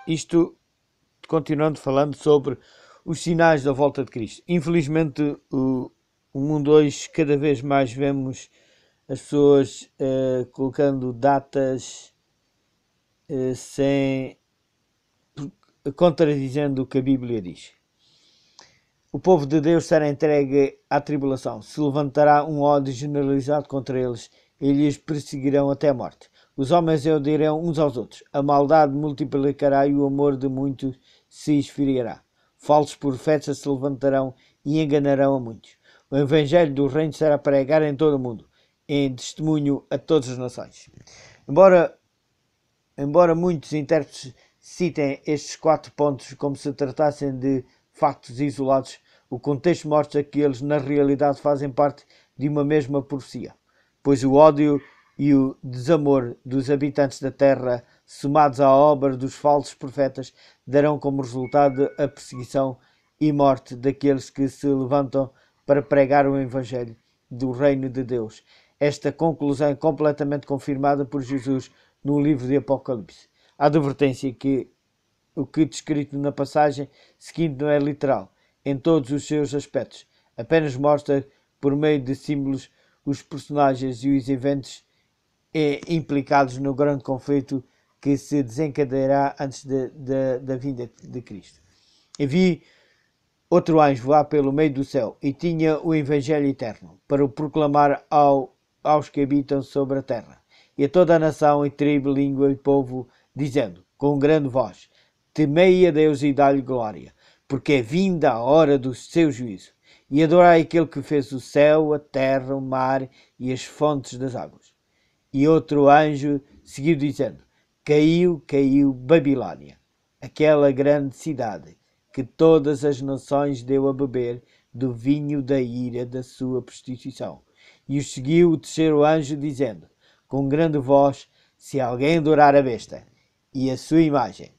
Isto, continuando falando sobre os sinais da volta de Cristo. Infelizmente, o mundo hoje, cada vez mais vemos as pessoas colocando datas contradizendo o que a Bíblia diz. O povo de Deus será entregue à tribulação. Se levantará um ódio generalizado contra eles e lhes perseguirão até a morte. Os homens odiarão uns aos outros. A maldade multiplicará e o amor de muitos se esfriará. Falsos profetas se levantarão e enganarão a muitos. O evangelho do reino será pregado em todo o mundo, em testemunho a todas as nações. Embora muitos intérpretes citem estes 4 pontos como se tratassem de factos isolados, o contexto mostra que eles na realidade fazem parte de uma mesma profecia, pois o ódio e o desamor dos habitantes da terra, somados à obra dos falsos profetas, darão como resultado a perseguição e morte daqueles que se levantam para pregar o evangelho do reino de Deus. Esta conclusão é completamente confirmada por Jesus no livro de Apocalipse. A advertência que o que descrito na passagem seguinte não é literal em todos os seus aspectos, apenas mostra por meio de símbolos os personagens e os eventos implicados no grande conflito que se desencadeará antes da vinda de Cristo. E vi outro anjo voar pelo meio do céu e tinha o evangelho eterno para o proclamar aos que habitam sobre a terra e a toda a nação e tribo, língua e povo, dizendo com grande voz: temei a Deus e dá-lhe glória, porque é vinda a hora do seu juízo. E adorai aquele que fez o céu, a terra, o mar e as fontes das águas. E outro anjo seguiu dizendo: caiu, caiu Babilônia, aquela grande cidade, que todas as nações deu a beber do vinho da ira da sua prostituição. E o seguiu o terceiro anjo dizendo, com grande voz: se alguém adorar a besta e a sua imagem,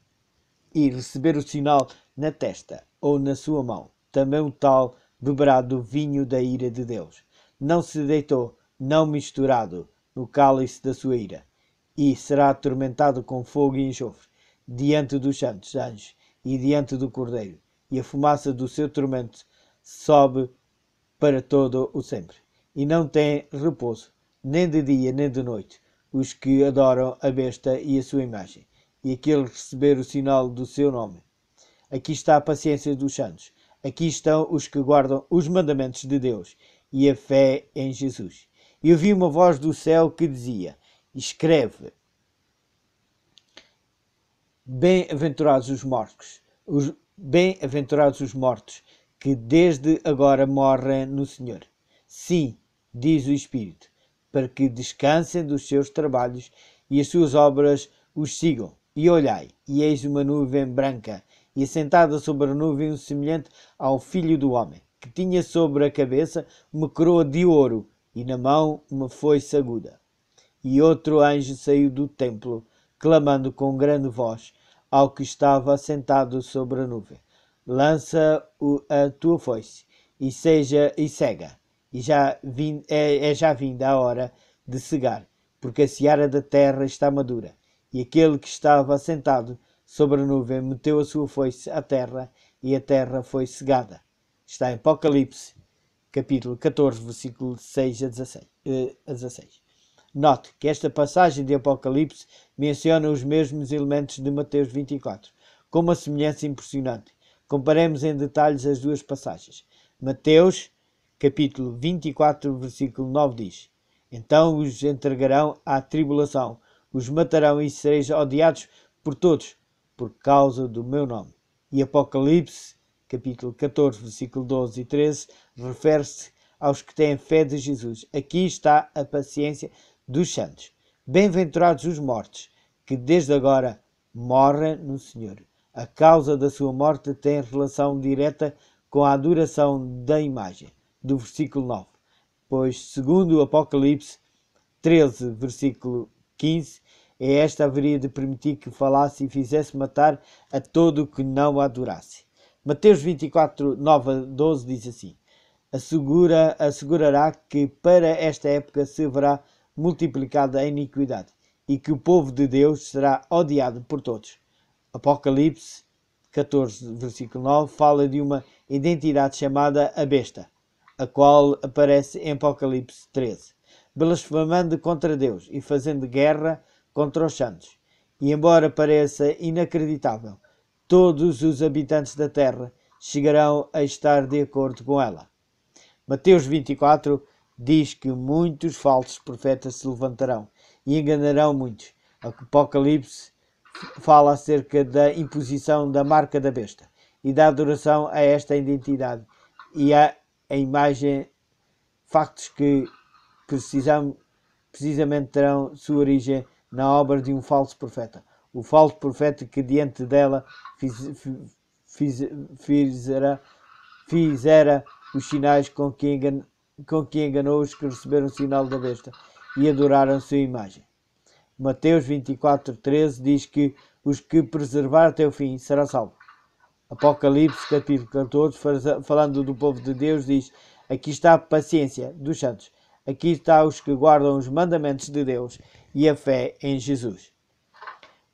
e receber o sinal na testa ou na sua mão, também o tal beberá do vinho da ira de Deus. Não se deitou, não misturado, no cálice da sua ira, e será atormentado com fogo e enxofre, diante dos santos anjos e diante do Cordeiro, e a fumaça do seu tormento sobe para todo o sempre. E não tem repouso, nem de dia nem de noite, os que adoram a besta e a sua imagem, e aquele receber o sinal do seu nome. Aqui está a paciência dos santos. Aqui estão os que guardam os mandamentos de Deus e a fé em Jesus. E ouvi uma voz do céu que dizia: escreve, bem-aventurados os mortos, que desde agora morrem no Senhor. Sim, diz o Espírito, para que descansem dos seus trabalhos e as suas obras os sigam. E olhai, e eis uma nuvem branca, e assentada sobre a nuvem um semelhante ao Filho do Homem, que tinha sobre a cabeça uma coroa de ouro, e na mão uma foice aguda. E outro anjo saiu do templo, clamando com grande voz ao que estava assentado sobre a nuvem: lança a tua foice, e cega, e já vinda a hora de cegar, porque a seara da terra está madura. E aquele que estava assentado sobre a nuvem meteu a sua foice à terra, e a terra foi cegada. Está em Apocalipse, capítulo 14, versículo 6 a 16. Note que esta passagem de Apocalipse menciona os mesmos elementos de Mateus 24, com uma semelhança impressionante. Comparemos em detalhes as duas passagens. Mateus, capítulo 24, versículo 9 diz: então os entregarão à tribulação, os matarão e sereis odiados por todos, por causa do meu nome. E Apocalipse, capítulo 14, versículo 12 e 13, refere-se aos que têm fé de Jesus. Aqui está a paciência dos santos. Bem-aventurados os mortos, que desde agora morrem no Senhor. A causa da sua morte tem relação direta com a adoração da imagem, do versículo 9. Pois, segundo o Apocalipse 13, versículo 15, esta haveria de permitir que falasse e fizesse matar a todo o que não a adorasse. Mateus 24, 9 a 12 diz assim: assegurará que para esta época se verá multiplicada a iniquidade, e que o povo de Deus será odiado por todos. Apocalipse 14, versículo 9, fala de uma identidade chamada a besta, a qual aparece em Apocalipse 13, blasfemando contra Deus e fazendo guerra contra os santos. E embora pareça inacreditável, todos os habitantes da terra chegarão a estar de acordo com ela. Mateus 24 diz que muitos falsos profetas se levantarão e enganarão muitos. Apocalipse fala acerca da imposição da marca da besta e da adoração a esta identidade e a imagem, factos que precisamente terão sua origem na obra de um falso profeta. O falso profeta que diante dela fizera os sinais com que enganou os que receberam o sinal da besta e adoraram sua imagem. Mateus 24:13 diz que os que preservar até o fim serão salvos. Apocalipse capítulo 14, falando do povo de Deus, diz: aqui está a paciência dos santos, aqui está os que guardam os mandamentos de Deus e a fé em Jesus.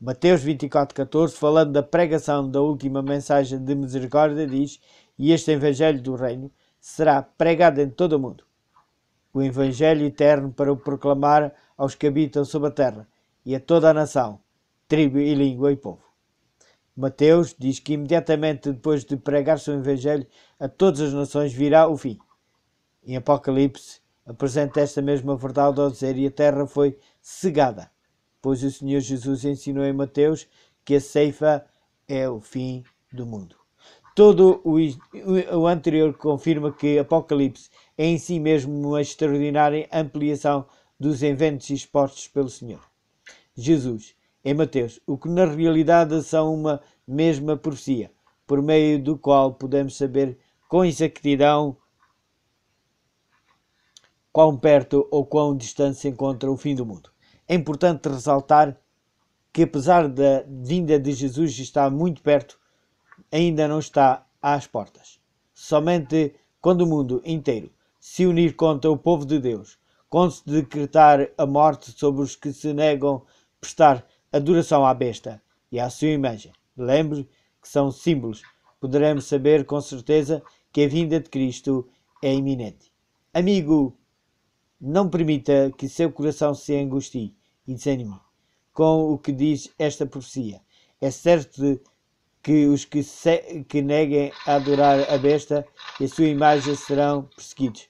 Mateus 24:14, falando da pregação da última mensagem de misericórdia, diz: e este evangelho do reino será pregado em todo o mundo, o evangelho eterno, para o proclamar aos que habitam sobre a terra e a toda a nação, tribo e língua e povo. Mateus diz que imediatamente depois de pregar seu evangelho a todas as nações virá o fim. Em Apocalipse apresenta esta mesma verdade ao dizer: e a terra foi cegada, pois o Senhor Jesus ensinou em Mateus que a ceifa é o fim do mundo. Todo o anterior confirma que Apocalipse é em si mesmo uma extraordinária ampliação dos eventos expostos pelo Senhor Jesus em Mateus, o que na realidade são uma mesma profecia, por meio do qual podemos saber com exatidão quão perto ou quão distante se encontra o fim do mundo. É importante ressaltar que, apesar da vinda de Jesus estar muito perto, ainda não está às portas. Somente quando o mundo inteiro se unir contra o povo de Deus, quando se decretar a morte sobre os que se negam a prestar adoração à besta e à sua imagem, lembre que são símbolos, poderemos saber com certeza que a vinda de Cristo é iminente. Amigo, não permita que seu coração se angustie e desanime com o que diz esta profecia. É certo que os que neguem a adorar a besta e a sua imagem serão perseguidos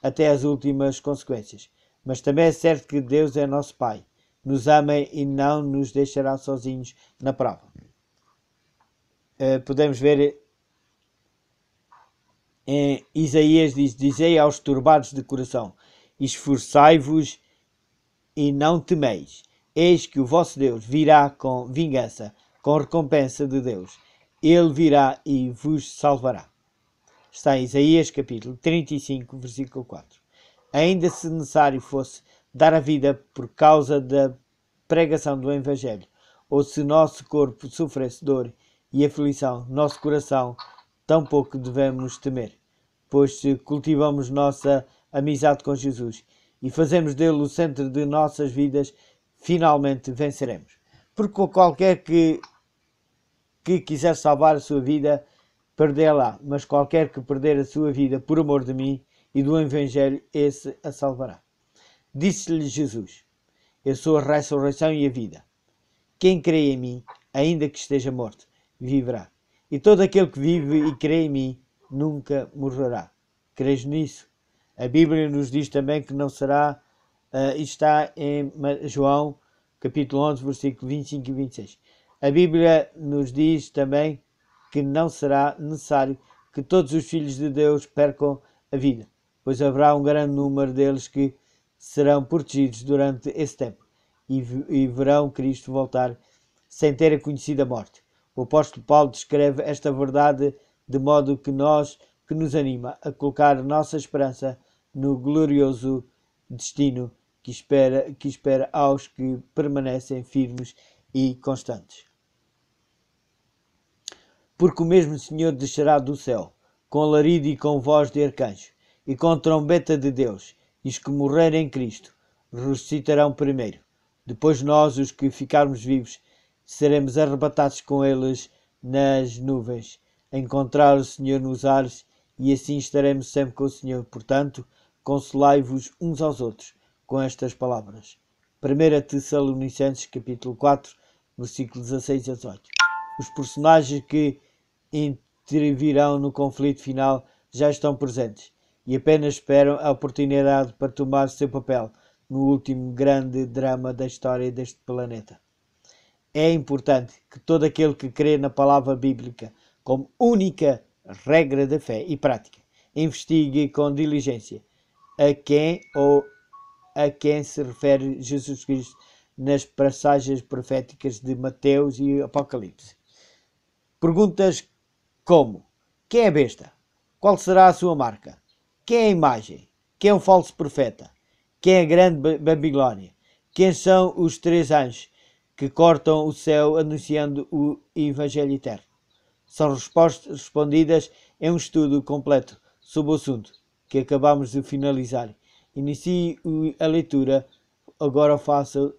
até as últimas consequências. Mas também é certo que Deus é nosso Pai, nos ama e não nos deixará sozinhos na prova. Podemos ver em Isaías, diz: dizei aos turbados de coração, esforçai-vos e não temeis. Eis que o vosso Deus virá com vingança, com recompensa de Deus. Ele virá e vos salvará. Está em Isaías capítulo 35, versículo 4. Ainda se necessário fosse dar a vida por causa da pregação do Evangelho, ou se nosso corpo sofresse dor e aflição, nosso coração tampouco devemos temer, pois se cultivamos nossa amizade com Jesus e fazemos dele o centro de nossas vidas, finalmente venceremos. Porque qualquer que quiser salvar a sua vida, perdê-la, mas qualquer que perder a sua vida por amor de mim e do Evangelho, esse a salvará. Disse-lhe Jesus: eu sou a ressurreição e a vida. Quem crê em mim, ainda que esteja morto, viverá. E todo aquele que vive e crê em mim, nunca morrerá. Crês nisso? A Bíblia nos diz também que não será, está em João, capítulo 11, versículo 25 e 26. A Bíblia nos diz também que não será necessário que todos os filhos de Deus percam a vida, pois haverá um grande número deles que serão protegidos durante esse tempo e verão Cristo voltar sem terem conhecido a morte. O apóstolo Paulo descreve esta verdade de modo que nos anima a colocar nossa esperança no glorioso destino que espera aos que permanecem firmes e constantes. Porque o mesmo Senhor descerá do céu, com alarido e com voz de arcanjo, e com trombeta de Deus, e os que morrerem em Cristo ressuscitarão primeiro. Depois nós, os que ficarmos vivos, seremos arrebatados com eles nas nuvens, a encontrar o Senhor nos ares, e assim estaremos sempre com o Senhor. Portanto, consolai-vos uns aos outros com estas palavras. 1 Tessalonicenses capítulo 4, versículos 16 a 18. Os personagens que intervirão no conflito final já estão presentes e apenas esperam a oportunidade para tomar seu papel no último grande drama da história deste planeta. É importante que todo aquele que crê na palavra bíblica como única regra da fé e prática investigue com diligência a quem se refere Jesus Cristo nas passagens proféticas de Mateus e Apocalipse. Perguntas como: quem é a besta? Qual será a sua marca? Quem é a imagem? Quem é o falso profeta? Quem é a grande Babilónia? Quem são os 3 anjos que cortam o céu anunciando o Evangelho eterno? São respostas respondidas em um estudo completo sobre o assunto que acabamos de finalizar. Inicie a leitura, agora faça